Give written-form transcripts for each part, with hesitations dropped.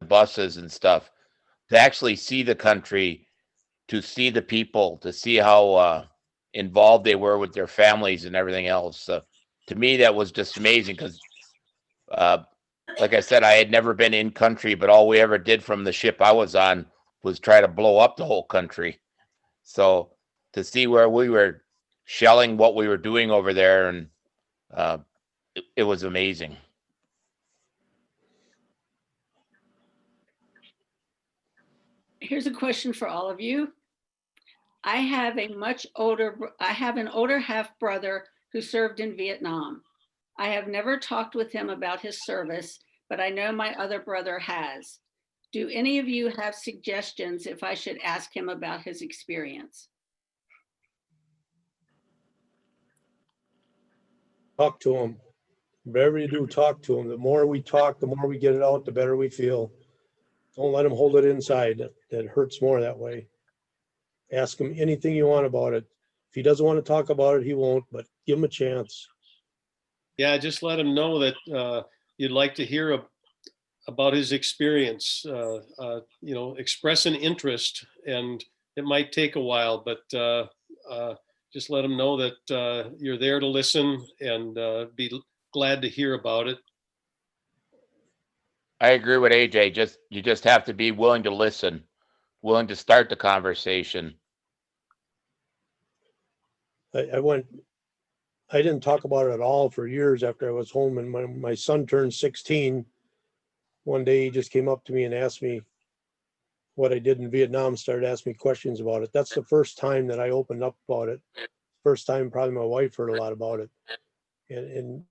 buses and stuff, to actually see the country, to see the people, to see how involved they were with their families and everything else. So to me, that was just amazing because, like I said, I had never been in country, but all we ever did from the ship I was on was try to blow up the whole country. So to see where we were shelling what we were doing over there, and it was amazing. Here's a question for all of you. I have an older half brother who served in Vietnam. I have never talked with him about his service, but I know my other brother has. Do any of you have suggestions if I should ask him about his experience? Talk to him. Whatever you do, talk to him. The more we talk, the more we get it out, the better we feel. Don't let him hold it inside. That hurts more that way. Ask him anything you want about it. If he doesn't want to talk about it, he won't, but give him a chance. Yeah, just let him know that you'd like to hear about his experience. Express an interest, and it might take a while, but just let him know that you're there to listen and be glad to hear about it. I agree with AJ. You just have to be willing to listen, willing to start the conversation. I didn't talk about it at all for years after I was home, and my son turned 16. One day he just came up to me and asked me what I did in Vietnam, started asking me questions about it. That's the first time that I opened up about it. First time probably my wife heard a lot about it. And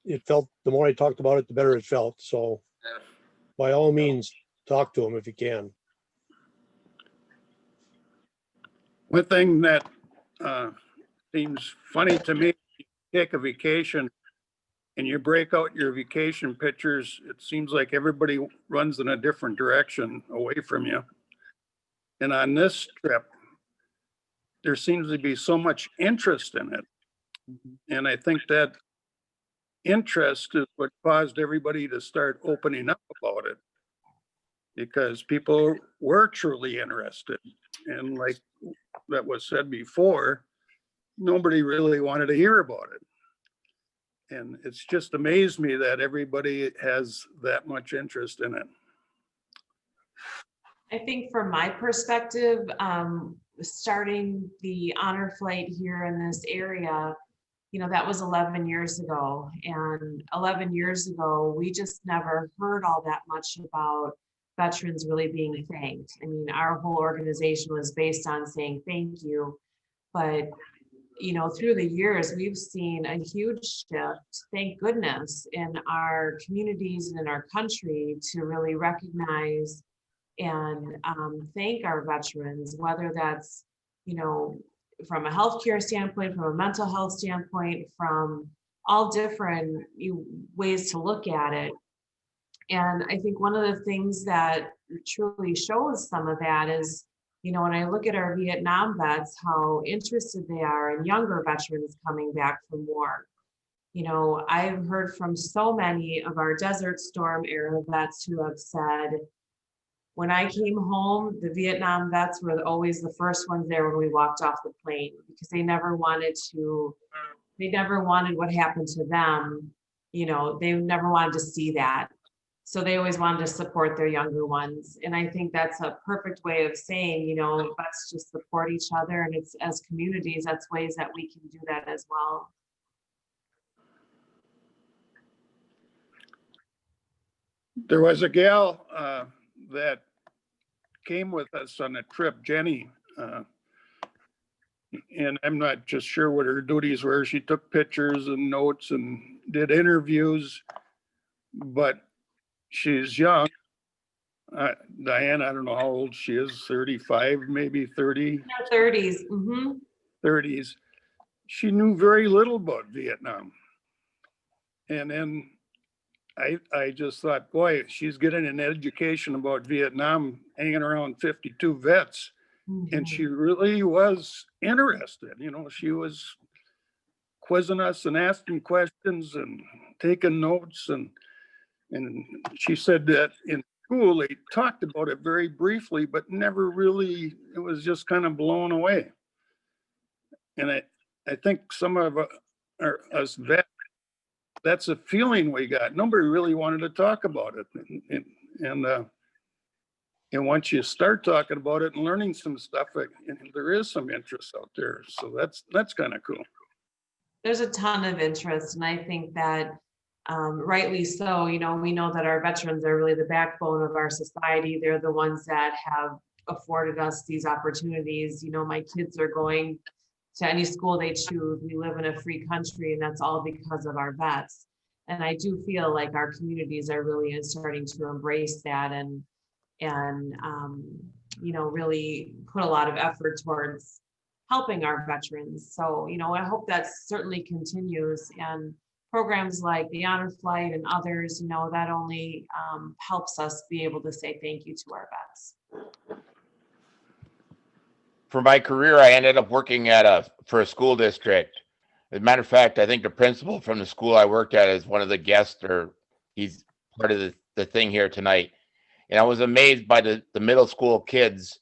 it felt, the more I talked about it, the better it felt. So by all means, talk to him if you can. One thing that seems funny to me, you take a vacation and you break out your vacation pictures, it seems like everybody runs in a different direction away from you. And on this trip, there seems to be so much interest in it. And I think that interest is what caused everybody to start opening up about it, because people were truly interested. And like that was said before, nobody really wanted to hear about it. And it's just amazed me that everybody has that much interest in it. I think from my perspective, starting the honor flight here in this area, that was 11 years ago. And 11 years ago, we just never heard all that much about veterans really being thanked. I mean, our whole organization was based on saying thank you. But, through the years, we've seen a huge shift, thank goodness, in our communities and in our country to really recognize and thank our veterans, whether that's, from a healthcare standpoint, from a mental health standpoint, from all different ways to look at it. And I think one of the things that truly shows some of that is, when I look at our Vietnam vets, how interested they are in younger veterans coming back from war. I've heard from so many of our Desert Storm era vets who have said, when I came home, the Vietnam vets were always the first ones there when we walked off the plane, because they never wanted what happened to them. They never wanted to see that. So they always wanted to support their younger ones. And I think that's a perfect way of saying, let's just support each other. And it's, as communities, that's ways that we can do that as well. There was a gal that came with us on a trip, Jenny, and I'm not just sure what her duties were. She took pictures and notes and did interviews, but she's young. Diane, I don't know how old she is, 35, maybe 30. 30s. Mm-hmm. 30s. She knew very little about Vietnam. And then I just thought, boy, she's getting an education about Vietnam, hanging around 52 vets. Mm-hmm. And she really was interested. She was quizzing us and asking questions and taking notes. And she said that in school, they talked about it very briefly, but never really, it was just kind of blown away. And I think some of us vets, that's a feeling we got. Nobody really wanted to talk about it. And once you start talking about it and learning some stuff, there is some interest out there. So that's kind of cool. There's a ton of interest, and I think that rightly so. You know, we know that our veterans are really the backbone of our society. They're the ones that have afforded us these opportunities. You know, my kids are going to any school they choose. We live in a free country, and that's all because of our vets. And I do feel like our communities are really starting to embrace that and you know, really put a lot of effort towards helping our veterans. So, you know, I hope that certainly continues, and programs like the Honor Flight and others, you know, that only helps us be able to say thank you to our vets. For my career, I ended up working for a school district. As a matter of fact, I think the principal from the school I worked at is one of the guests, or he's part of the thing here tonight. And I was amazed by the middle school kids.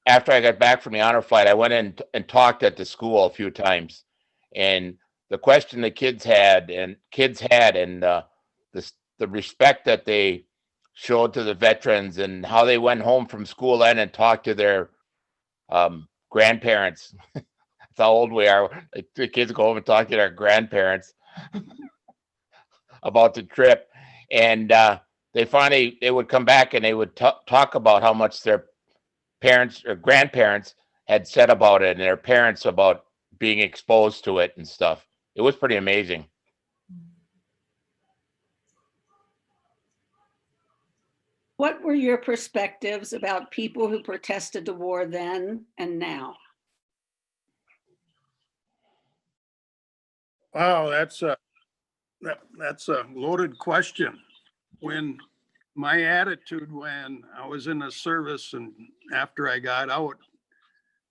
After I got back from the Honor Flight, I went in and talked at the school a few times. And the question the kids had and the respect that they showed to the veterans, and how they went home from school and talked to their grandparents. That's how old we are. Like, the kids go home and talk to their grandparents about the trip. And they would come back and they would talk about how much their parents or grandparents had said about it, and their parents about being exposed to it and stuff. It was pretty amazing. What were your perspectives about people who protested the war then and now? Wow, that's a loaded question. When my attitude when I was in the service and after I got out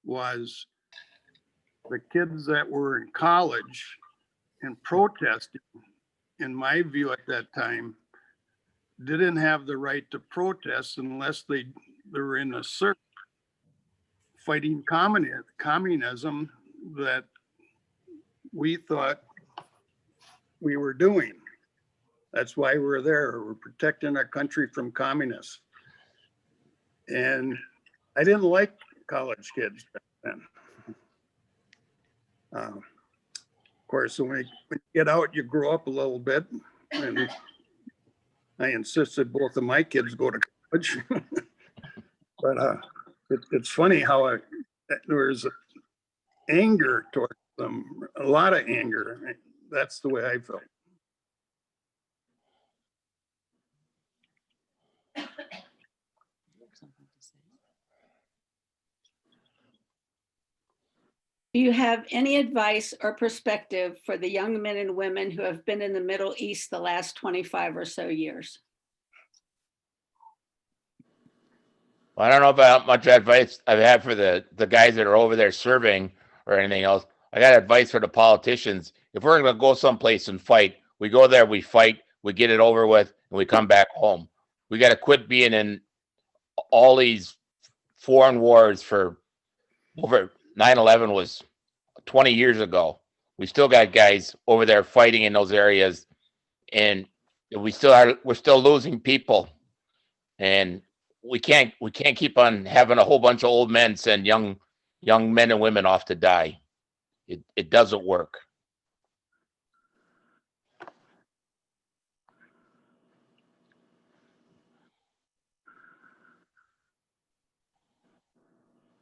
was the kids that were in college and protesting, in my view at that time, didn't have the right to protest unless they were in the service fighting communism that we thought we were doing. That's why we're there. We're protecting our country from communists. And I didn't like college kids back then. Of course, when you get out, you grow up a little bit. And I insisted both of my kids go to college. But it's funny how there was anger towards them, a lot of anger. That's the way I felt. Do you have any advice or perspective for the young men and women who have been in the Middle East the last 25 or so years? Well, I don't know about much advice I have for the guys that are over there serving or anything else. I got advice for the politicians. If we're going to go someplace and fight, we go there, we fight, we get it over with, and we come back home. We got to quit being in all these foreign wars for over 9/11 was 20 years ago. We still got guys over there fighting in those areas, and we're still losing people, and we can't keep on having a whole bunch of old men send young men and women off to die. It doesn't work.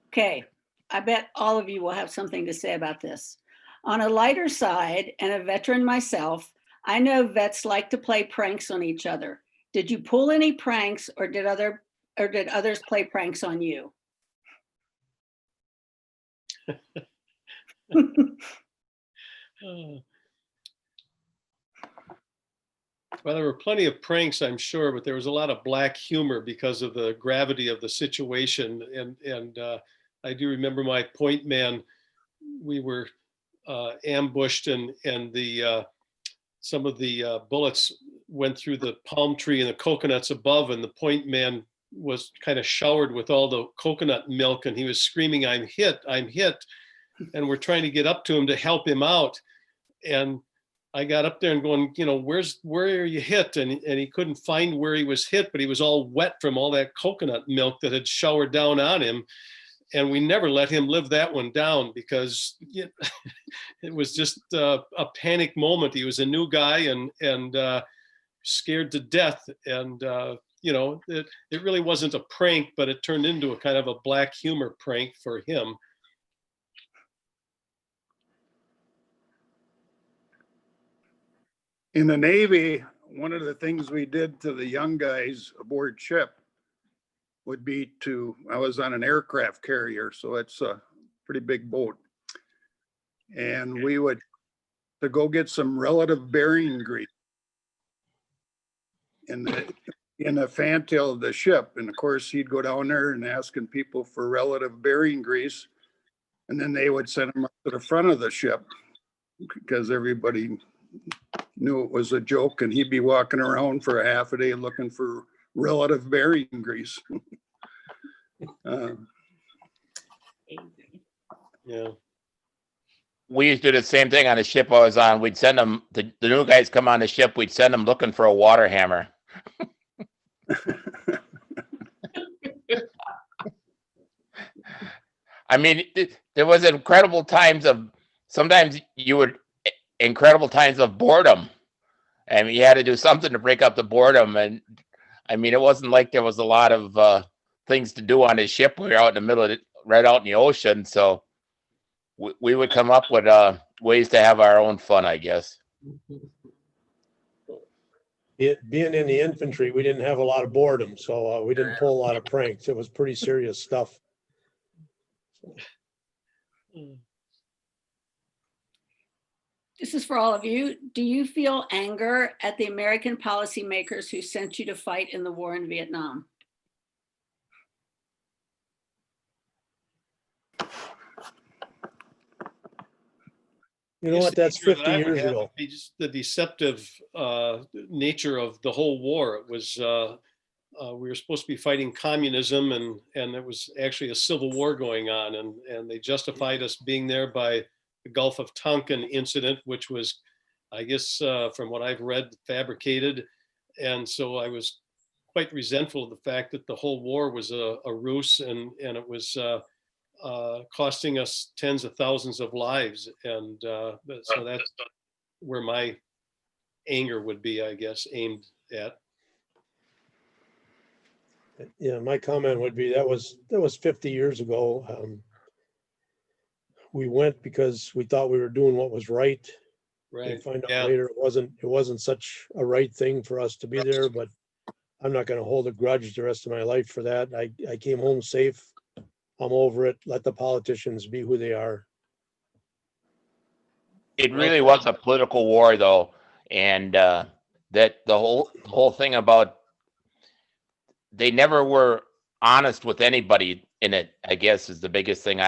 Okay, I bet all of you will have something to say about this. On a lighter side, and a veteran myself, I know vets like to play pranks on each other. Did you pull any pranks, or did others play pranks on you? Well, there were plenty of pranks, I'm sure, but there was a lot of black humor because of the gravity of the situation. And I do remember my point man, we were ambushed, and some of the bullets went through the palm tree and the coconuts above, and the point man was kind of showered with all the coconut milk, and he was screaming, I'm hit, I'm hit. And we're trying to get up to him to help him out. And I got up there and going, where are you hit? And he couldn't find where he was hit, but he was all wet from all that coconut milk that had showered down on him. And we never let him live that one down, because it was just a panic moment. He was a new guy and scared to death. And, it really wasn't a prank, but it turned into a kind of a black humor prank for him. In the Navy, one of the things we did to the young guys aboard ship would be I was on an aircraft carrier, so it's a pretty big boat. And we would, to go get some relative bearing grease in the fantail of the ship. And of course, he'd go down there and asking people for relative bearing grease. And then they would send him up to the front of the ship because everybody knew it was a joke, and he'd be walking around for a half a day looking for relative bearing grease. Yeah. We used to do the same thing on the ship I was on. We'd send them, the new guys come on the ship, we'd send them looking for a water hammer. I mean, there was incredible times of boredom. I mean, you had to do something to break up the boredom. And I mean, it wasn't like there was a lot of things to do on the ship. We were out in the middle of it, right out in the ocean. So we would come up with ways to have our own fun, I guess. Being in the infantry, we didn't have a lot of boredom, so we didn't pull a lot of pranks. It was pretty serious stuff. This is for all of you. Do you feel anger at the American policymakers who sent you to fight in the war in Vietnam? You know what? That's 50 years ago. Just the deceptive nature of the whole war. It was we were supposed to be fighting communism, and there was actually a civil war going on, and they justified us being there by the Gulf of Tonkin incident, which was, I guess, from what I've read, fabricated. And so I was quite resentful of the fact that the whole war was a ruse, and it was costing us tens of thousands of lives. And so that's where my anger would be, I guess, aimed at. Yeah, my comment would be that was 50 years ago. We went because we thought we were doing what was right. Right. And find out later it wasn't such a right thing for us to be there, but I'm not going to hold a grudge the rest of my life for that. I came home safe. I'm over it. Let the politicians be who they are. It really was a political war, though, and that the whole thing about they never were honest with anybody in it, I guess, is the biggest thing.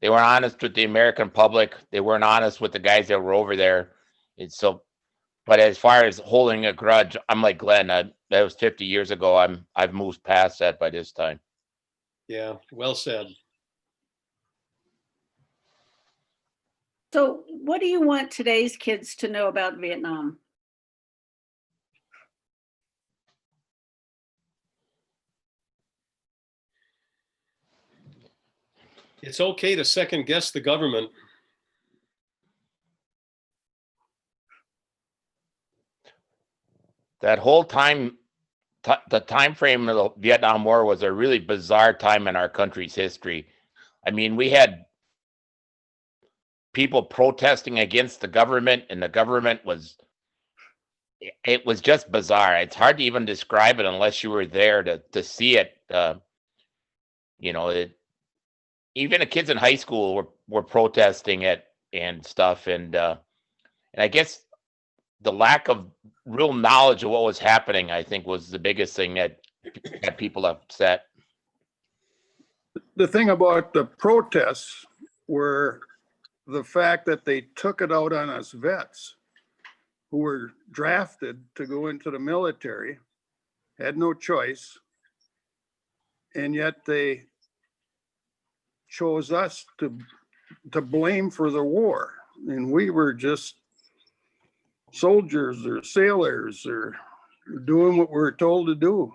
They weren't honest with the American public. They weren't honest with the guys that were over there. But as far as holding a grudge, I'm like Glenn. That was 50 years ago. I've moved past that by this time. Yeah, well said. So what do you want today's kids to know about Vietnam? It's okay to second guess the government. That whole time, the time frame of the Vietnam War was a really bizarre time in our country's history. I mean, we had people protesting against the government, and the government it was just bizarre. It's hard to even describe it unless you were there to see it. Even the kids in high school were protesting it and stuff. And I guess the lack of real knowledge of what was happening, I think, was the biggest thing that got people upset. The thing about the protests were the fact that they took it out on us vets. who were drafted to go into the military, had no choice. And yet they chose us to blame for the war. And we were just soldiers or sailors or doing what we were told to do.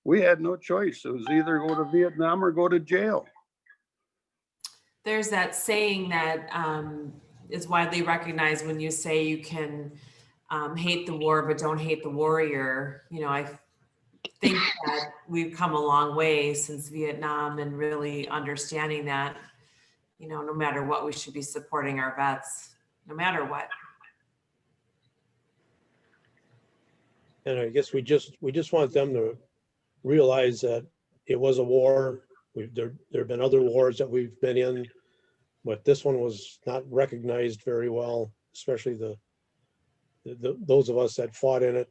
We had no choice. It was either go to Vietnam or go to jail. There's that saying that is widely recognized when you say you can hate the war, but don't hate the warrior. You know, I think that we've come a long way since Vietnam and really understanding that, you know, no matter what, we should be supporting our vets, no matter what. And I guess we just want them to realize that it was a war. There have been other wars that we've been in, but this one was not recognized very well, especially those of us that fought in it.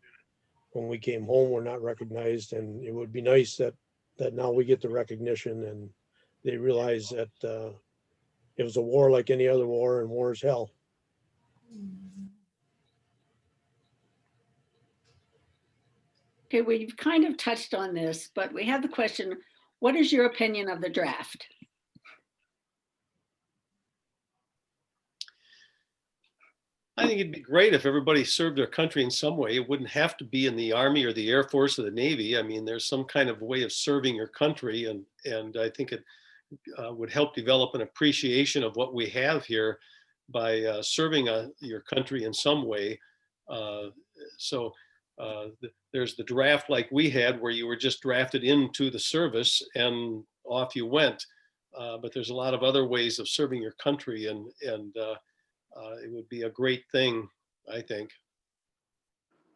When we came home, were not recognized, and it would be nice that now we get the recognition and they realize that it was a war like any other war, and war is hell. Okay, we've kind of touched on this, but we have the question, what is your opinion of the draft? I think it'd be great if everybody served their country in some way. It wouldn't have to be in the Army or the Air Force or the Navy. I mean, there's some kind of way of serving your country, and I think it would help develop an appreciation of what we have here by serving your country in some way. There's the draft like we had, where you were just drafted into the service and off you went. But there's a lot of other ways of serving your country, and it would be a great thing, I think.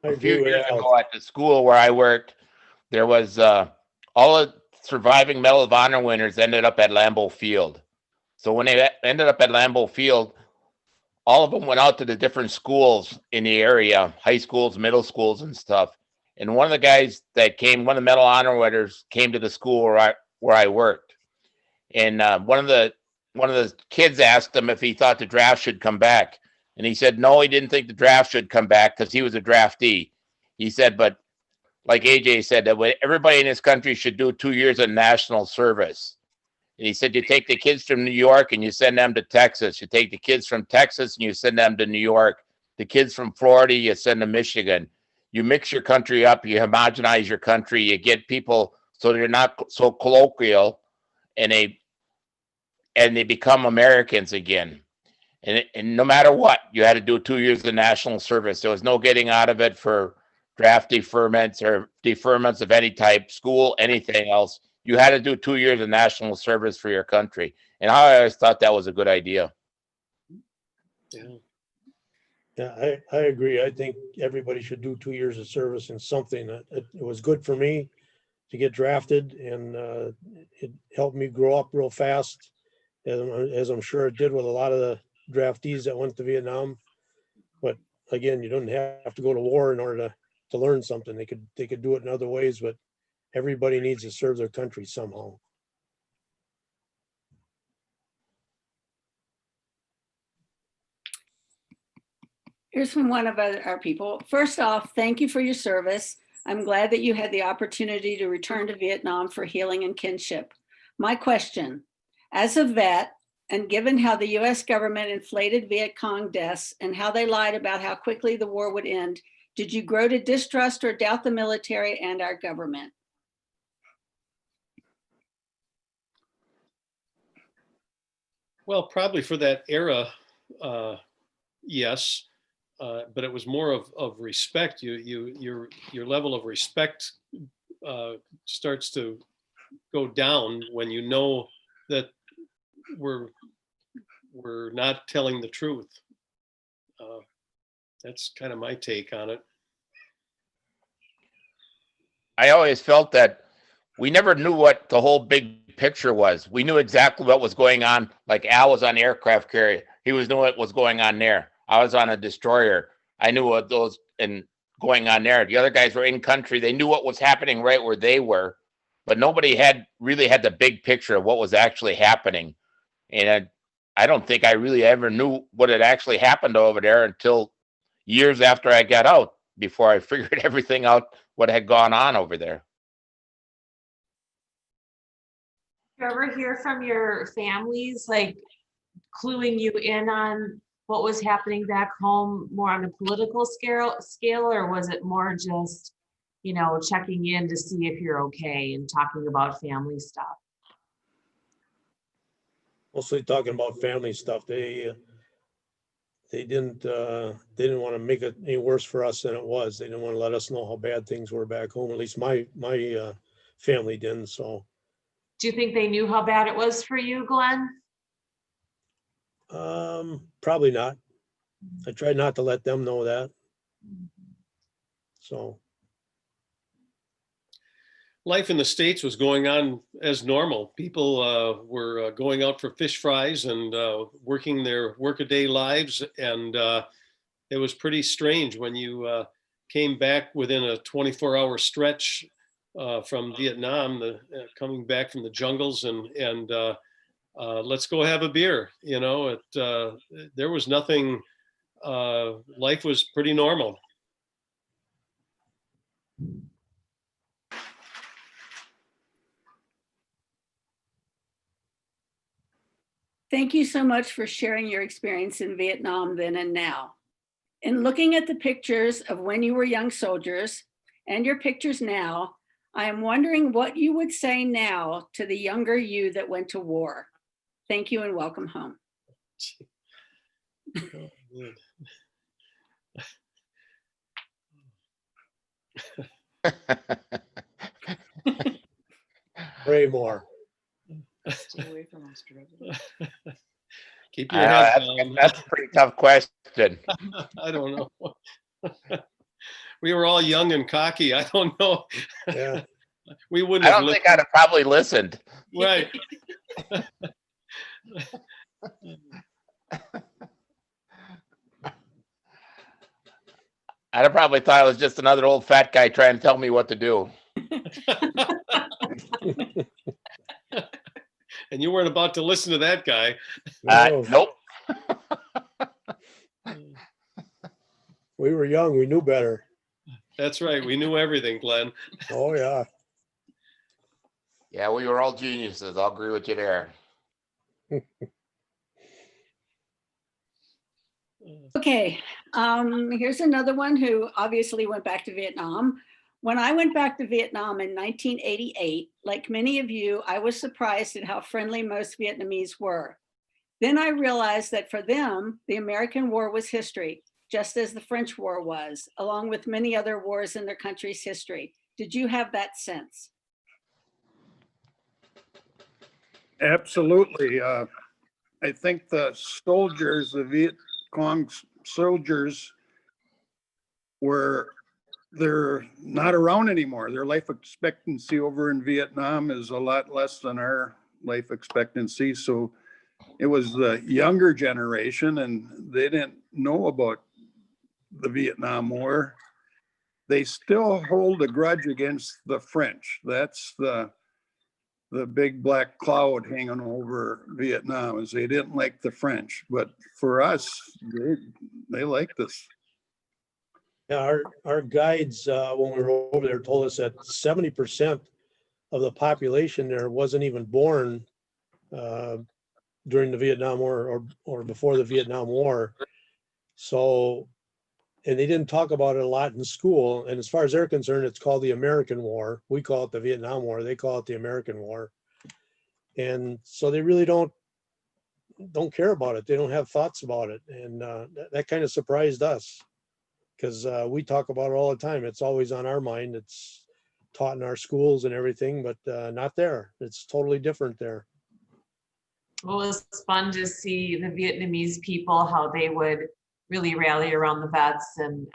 A few years ago at the school where I worked, there was all the surviving Medal of Honor winners ended up at Lambeau Field. So when they ended up at Lambeau Field, all of them went out to the different schools in the area, high schools, middle schools, and stuff. And one of the guys that came, one of the Medal of Honor winners, came to the school where I worked. And one of the kids asked him if he thought the draft should come back. And he said, no, he didn't think the draft should come back because he was a draftee. He said, but like AJ said, that everybody in this country should do 2 years of national service. And he said, you take the kids from New York and you send them to Texas. You take the kids from Texas and you send them to New York. The kids from Florida, you send to Michigan. You mix your country up, you homogenize your country, you get people so they're not so colloquial, and they become Americans again. And no matter what, you had to do 2 years of national service. There was no getting out of it for draft deferments or deferments of any type, school, anything else. You had to do 2 years of national service for your country. And I always thought that was a good idea. Yeah, I agree. I think everybody should do 2 years of service in something. It was good for me to get drafted, and it helped me grow up real fast, as I'm sure it did with a lot of the draftees that went to Vietnam. But again, you don't have to go to war in order to learn something. They could do it in other ways, but everybody needs to serve their country somehow. Here's from one of our people. First off, thank you for your service. I'm glad that you had the opportunity to return to Vietnam for healing and kinship. My question, as a vet, and given how the US government inflated Viet Cong deaths and how they lied about how quickly the war would end, did you grow to distrust or doubt the military and our government? Well, probably for that era, yes. But it was more of respect. Your level of respect starts to go down when you know that we're not telling the truth. That's kind of my take on it. I always felt that we never knew what the whole big picture was. We knew exactly what was going on. Like Al was on the aircraft carrier. He knew what was going on there. I was on a destroyer. I knew what those and going on there. The other guys were in country. They knew what was happening right where they were, but nobody really had the big picture of what was actually happening. And I don't think I really ever knew what had actually happened over there until years after I got out before I figured everything out what had gone on over there. You ever hear from your families, like cluing you in on what was happening back home, more on a political scale, or was it more just, checking in to see if you're okay and talking about family stuff? Mostly talking about family stuff. They didn't want to make it any worse for us than it was. They didn't want to let us know how bad things were back home. At least my family didn't. So Do you think they knew how bad it was for you, Glenn? probably not. I tried not to let them know that. So Life in the States was going on as normal. People were going out for fish fries and working their workaday lives. And it was pretty strange when you came back within a 24-hour stretch from Vietnam, coming back from the jungles and let's go have a beer. There was nothing, life was pretty normal. Thank you so much for sharing your experience in Vietnam then and now. In looking at the pictures of when you were young soldiers and your pictures now, I am wondering what you would say now to the younger you that went to war. Thank you and welcome home. pray more. Stay away from Australia. Keep your head down. That's a pretty tough question. I don't know. We were all young and cocky. I don't know. Yeah. We wouldn't I have don't think I'd have probably listened. Right. I'd have probably thought I was just another old fat guy trying to tell me what to do. And you weren't about to listen to that guy. No, Nope. we were young. We knew better. That's right. We knew everything, Glenn. Oh yeah. Yeah, we were all geniuses. I'll agree with you there. Okay, here's another one who obviously went back to Vietnam. When I went back to Vietnam in 1988, like many of you, I was surprised at how friendly most Vietnamese were. Then I realized that for them, the American War was history, just as the French War was, along with many other wars in their country's history. Did you have that sense? Absolutely. I think the soldiers, the Viet Cong soldiers, they're not around anymore. Their life expectancy over in Vietnam is a lot less than our life expectancy. So it was the younger generation, and they didn't know about the Vietnam War. They still hold a grudge against the French. That's the big black cloud hanging over Vietnam, is they didn't like the French. But for us, they liked us. Yeah, our guides, when we were over there, told us that 70% of the population there wasn't even born during the Vietnam War or before the Vietnam War. So, and they didn't talk about it a lot in school. And as far as they're concerned, it's called the American War. We call it the Vietnam War. They call it the American War. And so they really don't care about it. They don't have thoughts about it. And that kind of surprised us, because we talk about it all the time. It's always on our mind. It's taught in our schools and everything, but not there. It's totally different there. Well, it was fun to see the Vietnamese people, how they would really rally around the vets, and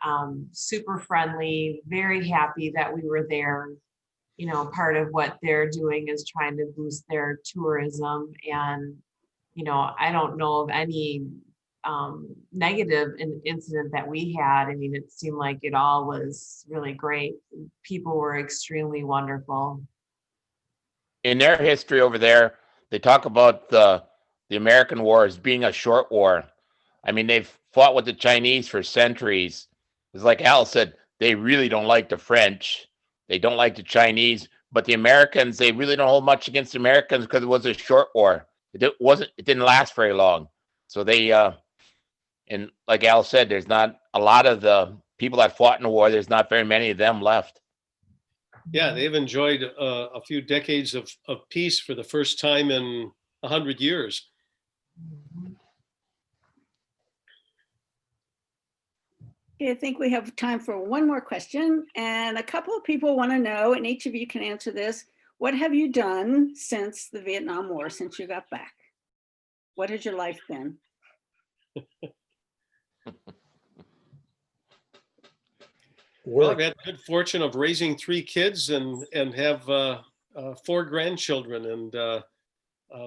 super friendly, very happy that we were there. You know, part of what they're doing is trying to boost their tourism. And, you know, I don't know of any negative incident that we had. I mean, it seemed like it all was really great. People were extremely wonderful. In their history over there, they talk about the American War as being a short war. I mean, they've fought with the Chinese for centuries. It's like Al said, they really don't like the French. They don't like the Chinese, but the Americans, they really don't hold much against the Americans because it was a short war. It didn't last very long. So they, and like Al said, there's not a lot of the people that fought in the war. There's not very many of them left. Yeah, they've enjoyed a few decades of peace for the first time in 100 years. Okay, I think we have time for one more question. And a couple of people want to know, and each of you can answer this. What have you done since the Vietnam War, since you got back? What has your life been? Well, I've had the good fortune of raising 3 kids and have 4 grandchildren, and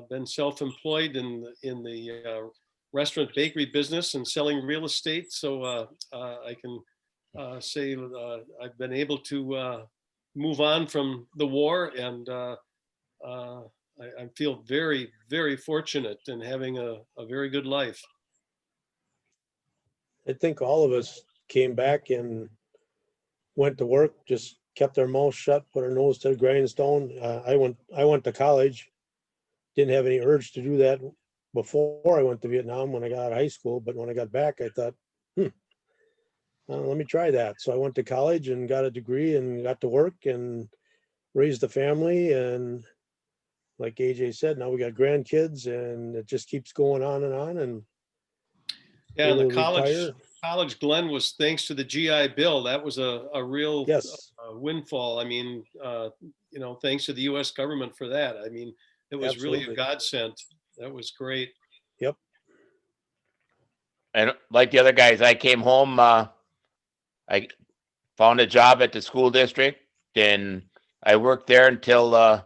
been self-employed in the restaurant bakery business and selling real estate. So I can say I've been able to move on from the war, and I feel very, very fortunate in having a very good life. I think all of us came back and went to work, just kept our mouth shut, put our nose to the grindstone. I went to college, didn't have any urge to do that before I went to Vietnam when I got out of high school. But when I got back, I thought, let me try that. So I went to college and got a degree and got to work and raised a family. And like AJ said, now we got grandkids, and it just keeps going on and on. And yeah, and the able to retire. college Glen was thanks to the GI Bill. That was a real Yes, windfall. I mean, thanks to the U.S. government for that. I mean, it was really a absolutely. godsend. That was great. Yep. And like the other guys, I came home, I found a job at the school district, and I worked there until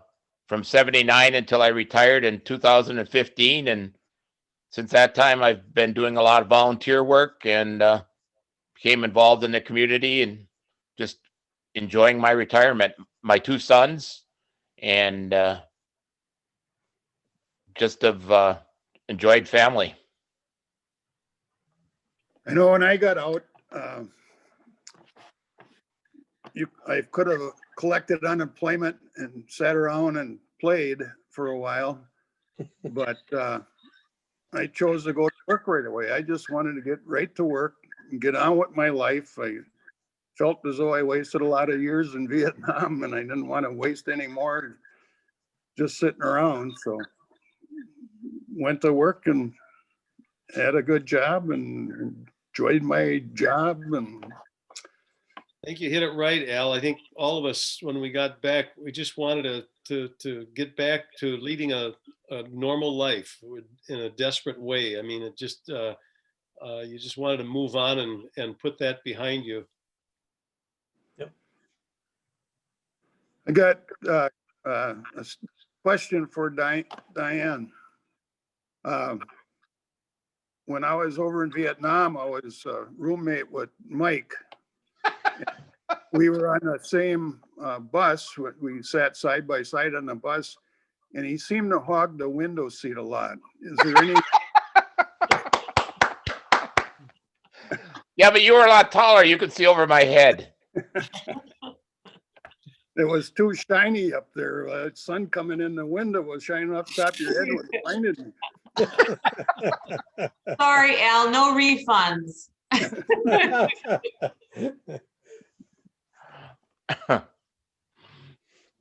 from 79 until I retired in 2015. And since that time, I've been doing a lot of volunteer work and became involved in the community and just enjoying my retirement. My 2 sons, and just have enjoyed family. I know when I got out, I could have collected unemployment and sat around and played for a while, but I chose to go to work right away. I just wanted to get right to work and get on with my life. I felt as though I wasted a lot of years in Vietnam, and I didn't want to waste any more just sitting around. So went to work and had a good job and enjoyed my job. And I think you hit it right, Al. I think all of us, when we got back, we just wanted to get back to leading a normal life in a desperate way. I mean, it just you just wanted to move on and put that behind you. Yep. I got a question for Diane. When I was over in Vietnam, I was a roommate with Mike. We were on the same bus. We sat side by side on the bus, and he seemed to hog the window seat a lot. Is there any? Yeah, but you were a lot taller. You could see over my head. It was too shiny up there. Sun coming in the window was shining off the top of your head. It was blinded me. Sorry, Al, no refunds.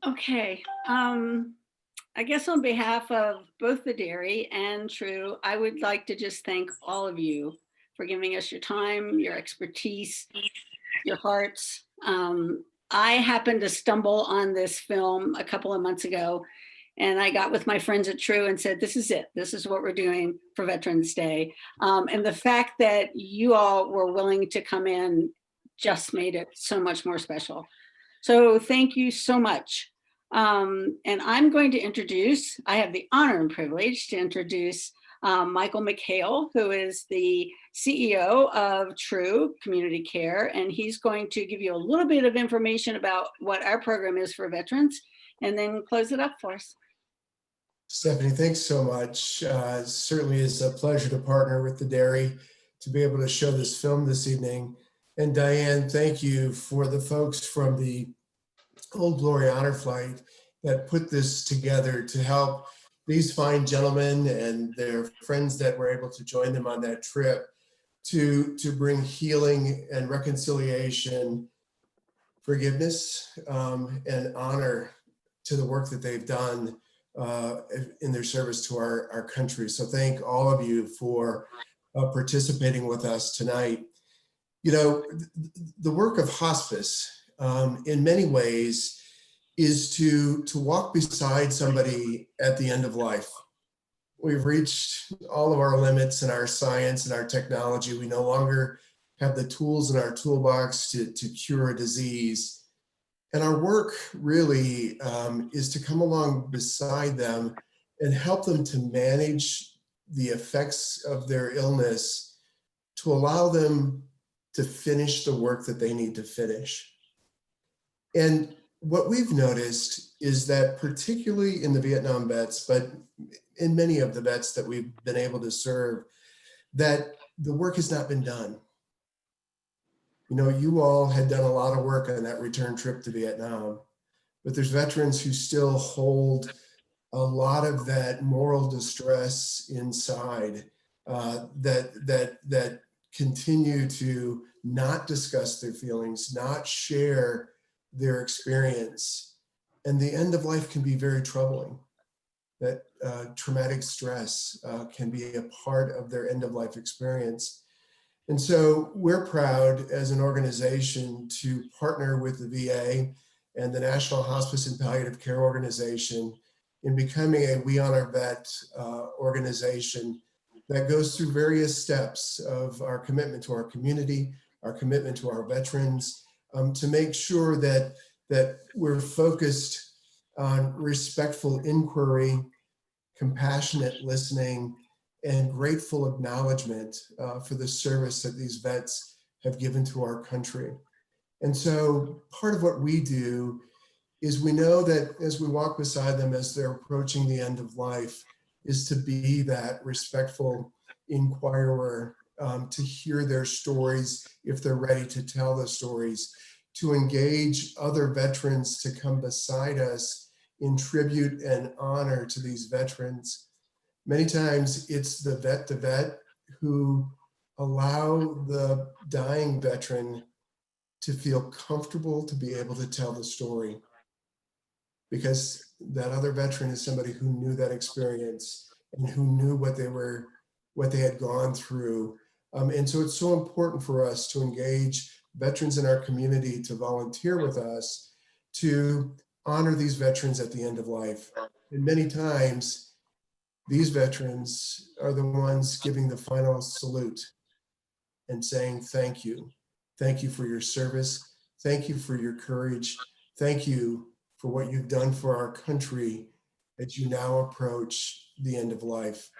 Okay, I guess on behalf of both the dairy and True, I would like to just thank all of you for giving us your time, your expertise, your hearts. I happened to stumble on this film a couple of months ago, and I got with my friends at True and said, this is it. This is what we're doing for Veterans Day. And the fact that you all were willing to come in just made it so much more special. So thank you so much. And I'm going to introduce, I have the honor and privilege to introduce Michael McHale, who is the CEO of True Community Care, and he's going to give you a little bit of information about what our program is for veterans, and then close it up for us. Stephanie, thanks so much. It certainly is a pleasure to partner with the dairy to be able to show this film this evening. And Diane, thank you for the folks from the Old Glory Honor Flight that put this together to help these fine gentlemen and their friends that were able to join them on that trip to bring healing and reconciliation, forgiveness, and honor to the work that they've done in their service to our country. So thank all of you for participating with us tonight. You know, the work of hospice in many ways is to walk beside somebody at the end of life. We've reached all of our limits in our science and our technology. We no longer have the tools in our toolbox to cure a disease. And our work really is to come along beside them and help them to manage the effects of their illness, to allow them to finish the work that they need to finish. And what we've noticed is that particularly in the Vietnam vets, but in many of the vets that we've been able to serve, that the work has not been done. You know, you all had done a lot of work on that return trip to Vietnam, but there's veterans who still hold a lot of that moral distress inside, that continue to not discuss their feelings, not share their experience. And the end of life can be very troubling. That traumatic stress can be a part of their end of life experience. And so we're proud as an organization to partner with the VA and the National Hospice and Palliative Care Organization in becoming a We Honor Vet organization that goes through various steps of our commitment to our community, our commitment to our veterans, to make sure that we're focused on respectful inquiry, compassionate listening, and grateful acknowledgement for the service that these vets have given to our country. And so part of what we do is we know that as we walk beside them as they're approaching the end of life, is to be that respectful inquirer, to hear their stories if they're ready to tell the stories, to engage other veterans to come beside us in tribute and honor to these veterans. Many times it's the vet to vet who allow the dying veteran to feel comfortable to be able to tell the story, because that other veteran is somebody who knew that experience and who knew what they had gone through. And so it's so important for us to engage veterans in our community to volunteer with us to honor these veterans at the end of life. And many times, these veterans are the ones giving the final salute and saying, thank you. Thank you for your service. Thank you for your courage. Thank you for what you've done for our country as you now approach the end of life.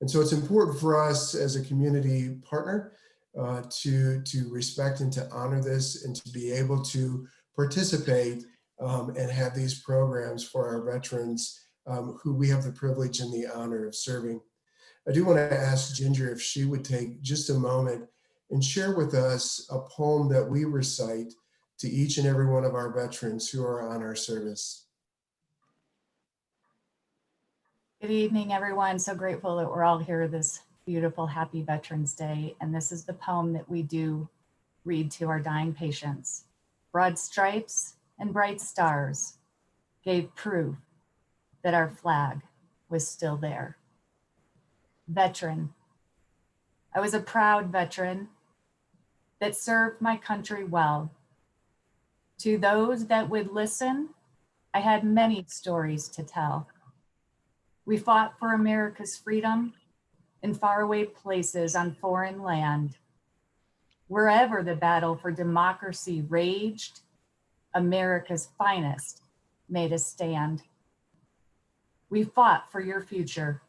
And so it's important for us as a community partner to respect and to honor this and to be able to participate and have these programs for our veterans who we have the privilege and the honor of serving. I do want to ask Ginger if she would take just a moment and share with us a poem that we recite to each and every one of our veterans who are on our service. Good evening, everyone. So grateful that we're all here this beautiful, happy Veterans Day. And this is the poem that we do read to our dying patients. Broad stripes and bright stars gave proof that our flag was still there. Veteran. I was a proud veteran that served my country well. To those that would listen, I had many stories to tell. We fought for America's freedom in faraway places on foreign land. Wherever the battle for democracy raged, America's finest made a stand. We fought for your future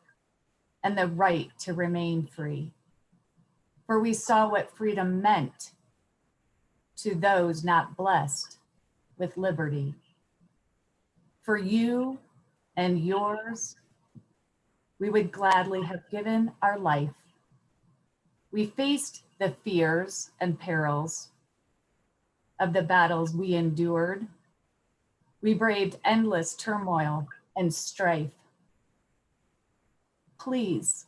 and the right to remain free, for we saw what freedom meant to those not blessed with liberty. For you and yours, we would gladly have given our life. We faced the fears and perils of the battles we endured. We braved endless turmoil and strife. Please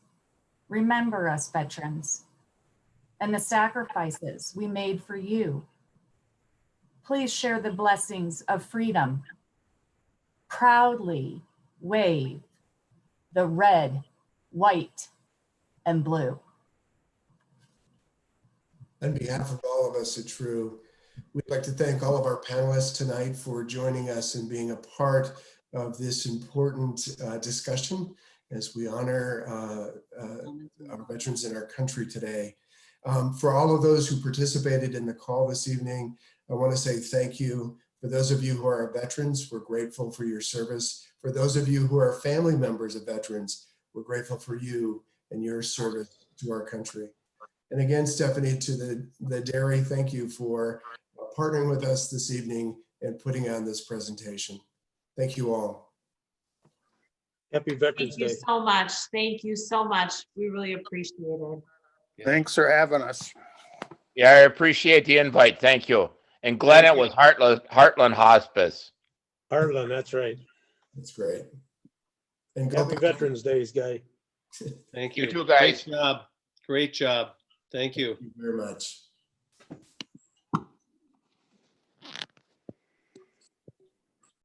remember us, veterans, and the sacrifices we made for you. Please share the blessings of freedom. Proudly wave the red, white, and blue. On behalf of all of us at True, we'd like to thank all of our panelists tonight for joining us and being a part of this important discussion as we honor our veterans in our country today. For all of those who participated in the call this evening, I want to say thank you. For those of you who are veterans, we're grateful for your service. For those of you who are family members of veterans, we're grateful for you and your service to our country. And again, Stephanie, to the dairy, thank you for partnering with us this evening and putting on this presentation. Thank you all. Happy Veterans Thank you Day. so much. Thank you so much. We really appreciate it. Thanks for having us. Yeah, I appreciate the invite. Thank you. And Glenn, it was Heartland Hospice. Heartland, that's right. That's great. And go Happy Veterans Days, Guy. Thank You you. too, guys. Great job. Great job. Thank you. Thank you very much.